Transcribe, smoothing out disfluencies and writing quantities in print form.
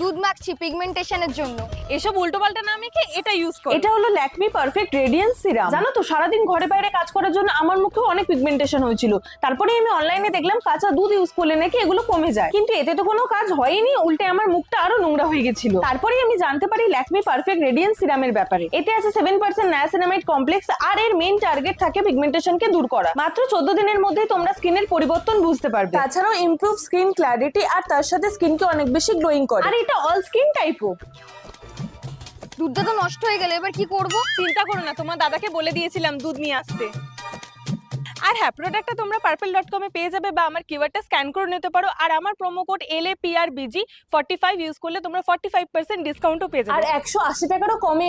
দুধ মাখছি পিগমেন্টেশনের জন্য। এসব উল্টোপাল্টা না মেখে এটা ইউজ করো। এটা হলো ল্যাকমি পারফেক্ট রেডিয়েন্স সিরাম। জানো তো সারাদিন ঘরে বাইরে কাজ করার জন্য আমার মুখেও অনেক পিগমেন্টেশন হয়েছিল, তারপরে আমি অনলাইনে দেখলাম কাঁচা দুধ ইউজ করলে নাকি এগুলো কমে যায়, কিন্তু এতে তো কোনো কাজ হয়নি, উল্টে আমার মুখটা আরো নোংরা হয়ে গেছিল। তারপরে আমি জানতে পারি ল্যাকমি পারফেক্ট রেডিয়েন্স সিরামের ব্যাপারে। এতে আছে 7% নায়াসিনামাইড কমপ্লেক্স, আর এর মেইন টার্গেট থাকে পিগমেন্টেশনকে দূর করা। মাত্র 14 দিনের মধ্যে তোমরা স্কিনের পরিবর্তন বুঝতে পারবে। তাছাড়াও ইমপ্রুভ স্কিন ক্ল্যারিটি আর তার সাথে স্কিনকে অনেক বেশি গ্লোয়িং করে, আর এটা অল স্কিন টাইপও। দুধটা তো নষ্ট হয়ে গেল, এবার কি করব? চিন্তা করো না, তোমার দাদাকে বলে দিয়েছিলাম দুধ নিয়ে আসতে। আর হ্যাঁ, প্রোডাক্টটা তোমরা purple.com এ পেয়ে যাবে বা আমার কিওয়ার্ডটা স্ক্যান করে নিতে পারো। আর আমার প্রোমো কোড LAPRBG 45 ইউজ করলে তোমরা 45% ডিসকাউন্টও পেয়ে যাবে। আর 180 টাকারও কমে